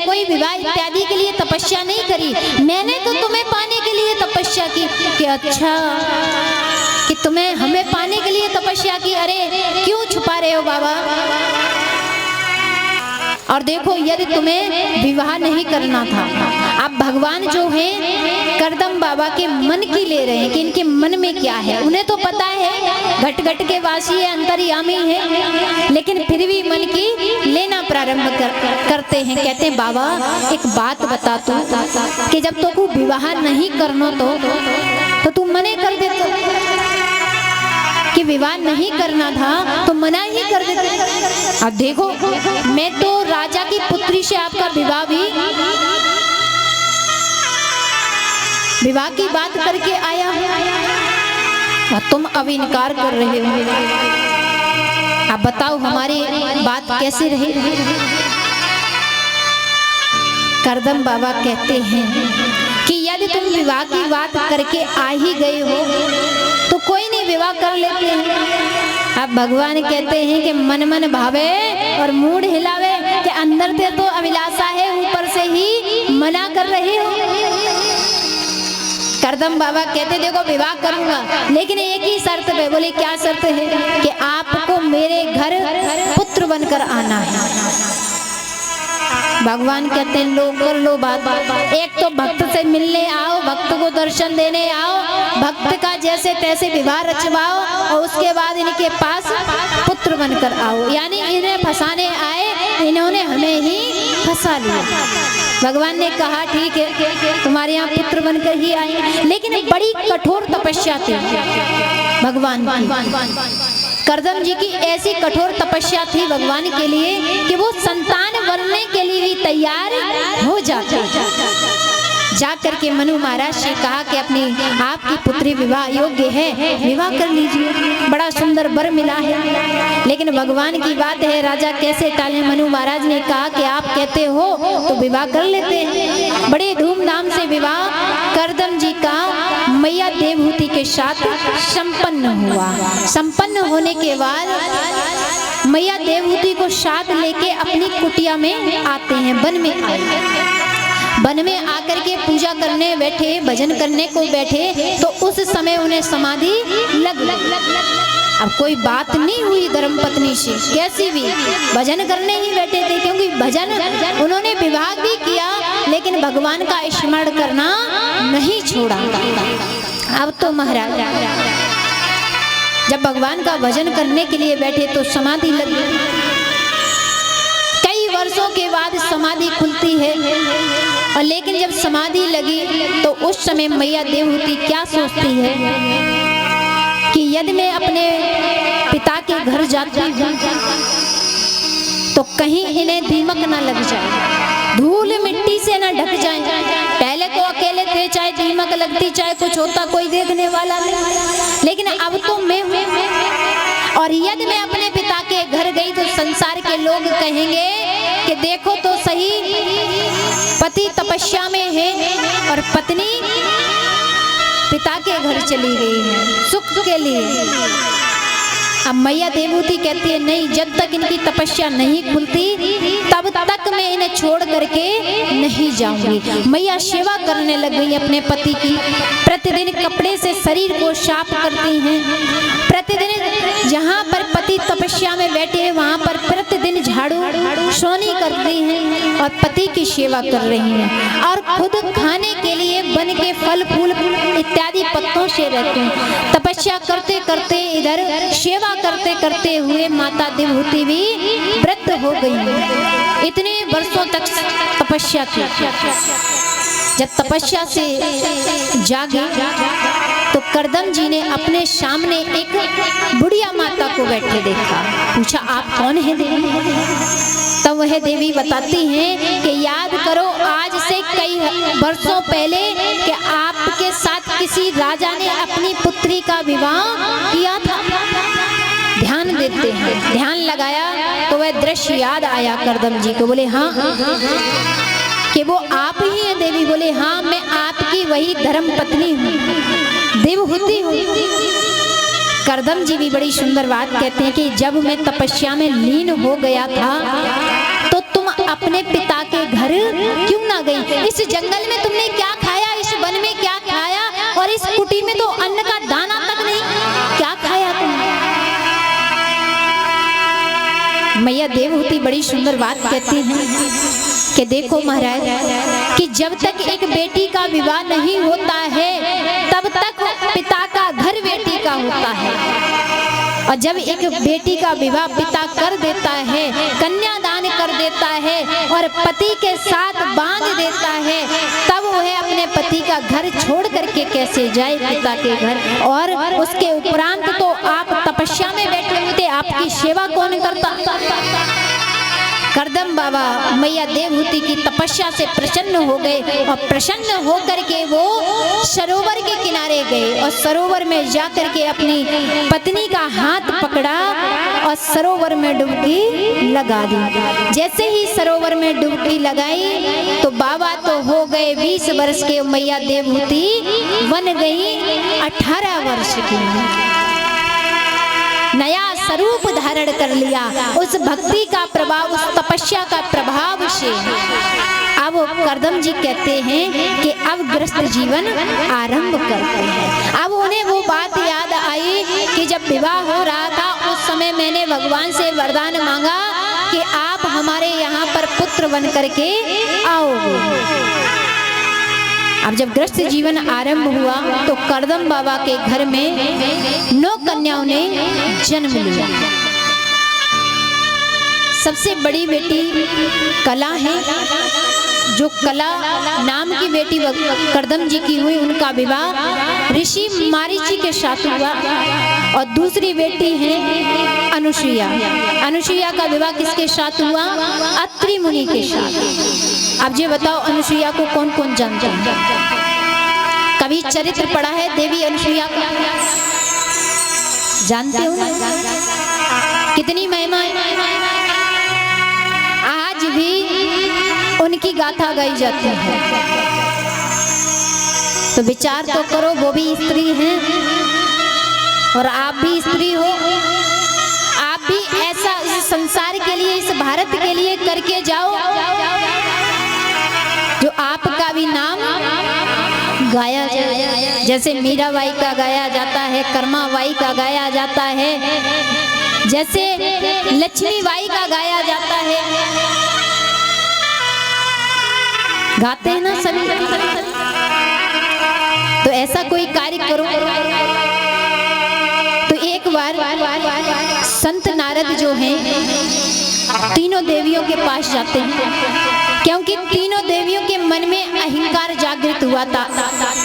कोई विवाह इत्यादि के लिए तपस्या नहीं करी, मैंने तो तुम्हें पाने के लिए तपस्या की। कि अच्छा, कि तुम्हें हमें पाने के लिए तपस्या की, अरे क्यों छुपा रहे हो बाबा? और देखो, यदि तुम्हें विवाह नहीं करना था, अब भगवान जो हैं करदम बाबा के मन की ले रहे हैं कि इनके मन में क्या है। उन्हें तो पता है घट घट के वासी है, अंतर्यामी है, लेकिन फिर भी मन की लेना प्रारंभ करते हैं। कहते हैं बाबा एक बात बता तू, कि जब तो तू विवाह नहीं करना तो तू मने कर देता, कि विवाह नहीं करना था तो मना ही कर देते। अब देखो, मैं तो राजा की पुत्री से आपका विवाह की बात करके आया और तुम अब इनकार कर रहे हो। अब बताओ हमारी बात कैसे रही? करदम बाबा कहते हैं कि यदि तुम विवाह की बात करके आ ही गए हो तो कोई नहीं, विवाह कर लेते हैं। अब भगवान कहते हैं कि मन मन भावे और मूड हिलावे, कि अंदर से तो अभिलाषा है, ऊपर से ही मना कर रहे हो। करदम बाबा कहते देखो विवाह करूंगा, लेकिन एक ही शर्त पे। बोले क्या शर्त है? कि आपको मेरे घर पुत्र बनकर आना है। भगवान कहते हैं लो कर लो बात। एक तो भक्त से मिलने आओ, भक्त को दर्शन देने आओ, भक्त का जैसे तैसे विवाह रचवाओ और उसके बाद इनके पास पुत्र बनकर आओ। यानी इन्हें फंसाने आए, इन्होंने हमें ही फंसा लिया। भगवान ने कहा ठीक है, तुम्हारे यहाँ पुत्र बनकर ही आए। लेकिन बड़ी कठोर तपस्या थी भगवान की। करदम जी की ऐसी कठोर तपस्या थी भगवान के लिए कि वो संतान बनने के लिए भी तैयार हो जाते। जा करके मनु महाराज से कहा कि अपनी आपकी पुत्री विवाह योग्य है, विवाह कर लीजिए, बड़ा सुंदर वर मिला है। लेकिन भगवान की बात है, राजा कैसे टाले? मनु महाराज ने कहा कि आप कहते हो तो विवाह कर लेते हैं। बड़े धूमधाम से विवाह करदम जी का मैया देवहूति के साथ संपन्न हुआ। संपन्न होने के बाद मैया देवहूति को साथ लेके अपनी कुटिया में आते हैं, वन में आए। वन में आकर के पूजा करने बैठे, भजन करने को बैठे तो उस समय उन्हें समाधि लग। अब कोई बात नहीं हुई धर्मपत्नी से, कैसी भी भजन करने ही बैठे थे, क्योंकि भजन उन्होंने विवाह भी किया लेकिन भगवान का स्मरण करना नहीं छोड़ा। अब तो महाराज जब भगवान का भजन करने के लिए बैठे तो समाधि लग गई। कई वर्षों के बाद समाधि खुलती है, और लेकिन जब समाधि लगी तो उस समय मैया देवहूति क्या सोचती है कि यदि मैं अपने पिता के घर जाती हूँ तो कहीं इन्हें दीमक ना लग जाए, धूल मिट्टी से ना ढक जाए। पहले तो अकेले थे, चाहे दीमक लगती चाहे कुछ होता, कोई देखने वाला नहीं, लेकिन अब तो मैं हूँ। और यदि मैं अपने पिता के घर गई तो संसार के लोग कहेंगे कि देखो तो सही, पति तपस्या में है और पत्नी पिता के घर चली गई है सुख के लिए। अब मैया देवहूति कहती है नहीं, जब तक इनकी तपस्या नहीं खुलती तब तक मैं इन्हें छोड़ करके नहीं जाऊंगी। मैया सेवा करने लग गई अपने पति की। प्रतिदिन कपड़े से शरीर को साफ करती हैं, प्रतिदिन जहाँ पर पति तपस्या में बैठे हैं वहाँ पर प्रतिदिन झाड़ू सोनी करती हैं और पति की सेवा कर रही हैं। और खुद खाने के लिए बन के फल फूल इत्यादि पत्तों से रहते हैं। तपस्या करते करते इधर सेवा करते करते हुए माता देवहूति भी व्रत हो गई। इतने वर्षों तक तपस्या की। जब तपस्या से जागे तो करदम जी ने अपने सामने एक बुढ़िया माता को बैठे देखा। पूछा आप कौन है देवी? तब वह देवी बताती हैं कि याद करो आज से कई वर्षों पहले कि आपके साथ किसी राजा ने अपनी पुत्री का विवाह किया था। ध्यान देते हैं, ध्यान लगाया तो वह दृश्य याद आया करदम जी को। बोले हाँ कि वो आप ही हैं देवी? बोले हाँ, मैं आपकी वही धर्म पत्नी हूँ, देवहूति हूँ। करदम जी भी बड़ी सुंदर बात कहते हैं कि जब मैं तपस्या में लीन हो गया था तो तुम अपने पिता के घर क्यों ना गई? इस जंगल में तुमने क्या खाया, इस वन में क्या खाया, और इस कुटी में तो अन्न का दाना तक नहीं, क्या खाया तुमने? मैया देवहूति बड़ी सुंदर बात कहती हैं कि देखो महाराज, कि जब तक एक बेटी का विवाह नहीं होता है तब तक पिता का घर बेटी का होता है, और जब एक बेटी का विवाह पिता कर देता है, कन्यादान कर देता है और पति के साथ बांध देता है, तब वह अपने पति का घर छोड़ करके कैसे जाए पिता के घर? और उसके उपरांत तो आप तपस्या में बैठे हुए थे, आपकी सेवा कौन करता? करदम बाबा मैया देवहूति की तपस्या से प्रसन्न हो गए, और प्रसन्न होकर के वो सरोवर के किनारे गए और सरोवर में जाकर के अपनी पत्नी का हाथ पकड़ा और सरोवर में डुबकी लगा दी। जैसे ही सरोवर में डुबकी लगाई तो बाबा तो हो गए 20 वर्ष के, मैया देवहूति बन गई 18 वर्ष की। नया स्वरूप धारण कर लिया उस भक्ति का प्रभाव, उस तपस्या का प्रभाव से। अब करदम जी कहते हैं कि अब गृहस्थ जीवन आरंभ करते हैं। अब उन्हें वो बात याद आई कि जब विवाह हो रहा था उस समय मैंने भगवान से वरदान मांगा कि आप हमारे यहाँ पर पुत्र बन करके आओगे। अब जब गृहस्थ जीवन आरंभ हुआ तो करदम बाबा के घर में 9 कन्याओं ने जन्म लिया। सबसे बड़ी बेटी कला है, जो कला नाम की बेटी करदम जी की हुई, उनका विवाह ऋषि मारीची के साथ हुआ। और दूसरी बेटी है अनुसुईया। अनुसुईया का विवाह किसके साथ हुआ? अत्रि मुनि के साथ। अब ये बताओ अनुसुईया को कौन कौन जानता है? कभी चरित्र पढ़ा है देवी अनुसुईया का? जानते हो ना? कितनी महिमा है। आज भी उनकी गाथा गाई जाती है। तो विचार तो करो, वो भी स्त्री हैं और आप भी स्त्री हो। आप भी ऐसा इस संसार के लिए, इस भारत के लिए करके जाओ जो आपका भी नाम गाया जाए। जैसे मीराबाई का गाया जाता है, कर्माबाई का गाया जाता है, जैसे लक्ष्मीबाई का गाया जाता है। गाते हैं ना सभी। तो ऐसा कोई कार्य करो। तो एक बार संत नारद जो हैं तीनों देवियों के पास जाते हैं, क्योंकि तीनों देवियों के मन में अहंकार जागृत हुआ था।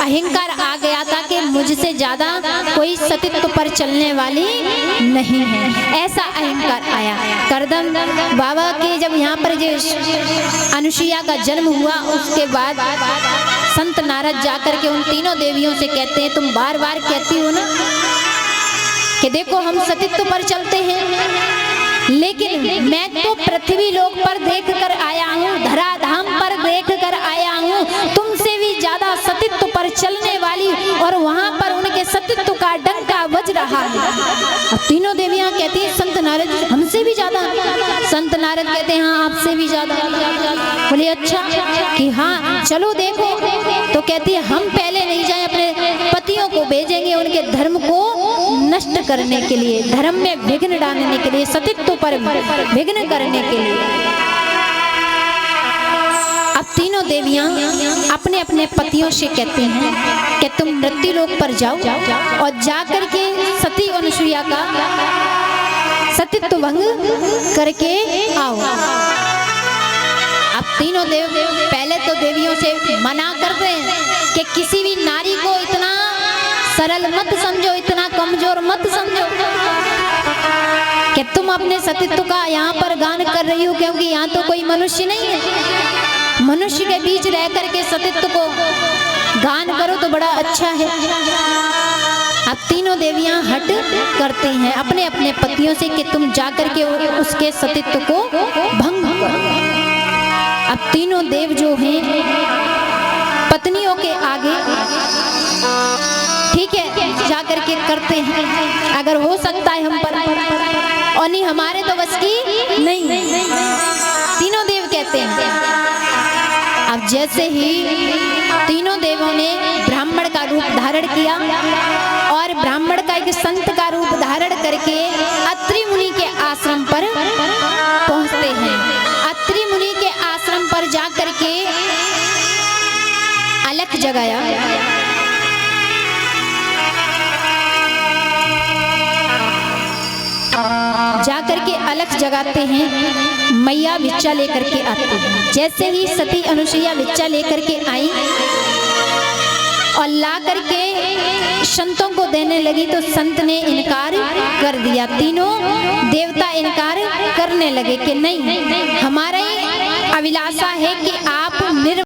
अहंकार आ गया था कि मुझसे ज्यादा कोई सतीत्व पर चलने वाली नहीं है, ऐसा अहंकार आया। करदम बाबा के जब यहाँ पर जो अनुसुईया का जन्म हुआ, उसके बाद संत नारद जाकर के उन तीनों देवियों से कहते हैं, तुम बार बार कहती हो ना कि देखो हम सतीत्व पर चलते हैं, लेकिन मैं तो पृथ्वी लोक पर देख कर आया हूँ, धराधाम पर देख कर आया हूँ तुमसे भी ज्यादा सतीत्व पर चलने वाली, और वहाँ पर उनके सतीत्व का डंका बज रहा है। अब तीनों देवियाँ कहती हैं संत नारद हमसे भी ज्यादा। संत नारद कहते हैं हाँ आपसे भी ज्यादा। बोले अच्छा कि हाँ चलो देखो। तो कहती है हम पहले नहीं जाए, अपने पतियों को भेजेंगे उनके धर्म को नष्ट करने के लिए, धर्म में विघ्न डालने के लिए, सतीत्व पर विघ्न करने के लिए। अब तीनों देवियां अपने अपने पतियों से कहते हैं कि तुम मृत्यु लोक पर जाओ और जाकर के सती अनुसुईया का सतीत्व भंग करके आओ। अब तीनों देव पहले तो देवियों से मना करते हैं कि किसी भी नारी को इतना सरल मत समझो, इतना कमजोर मत समझो कि तुम अपने सतीत्व का यहाँ पर गान कर रही हो, क्योंकि यहाँ तो कोई मनुष्य नहीं है। मनुष्य के बीच रह करके सतीत्व को गान करो तो बड़ा अच्छा है। अब तीनों देवियां हट करती हैं अपने अपने पतियों से कि तुम जाकर के उसके सतीत्व को भंग करो। अब तीनों देव जो हैं पत्नियों के आगे ठीक है जाकर के करते हैं, अगर हो सकता है हम पर, और नहीं हमारे तो बस की नहीं। तीनों देव कहते हैं। अब जैसे ही तीनों देवों ने ब्राह्मण का रूप धारण किया और ब्राह्मण का एक संत का रूप धारण करके अत्रि मुनि के आश्रम पर पहुंचते हैं। अत्रि मुनि के आश्रम पर जाकर के अलख जगाया। जाकर के अलख जगाते हैं। मैया भिक्षा लेकर के आती है। जैसे ही सती अनुसुईया भिक्षा लेकर के आई और ला करके संतों को देने लगी तो संत ने इनकार कर दिया। तीनों देवता इनकार करने लगे कि नहीं, हमारा अभिलाषा है कि आप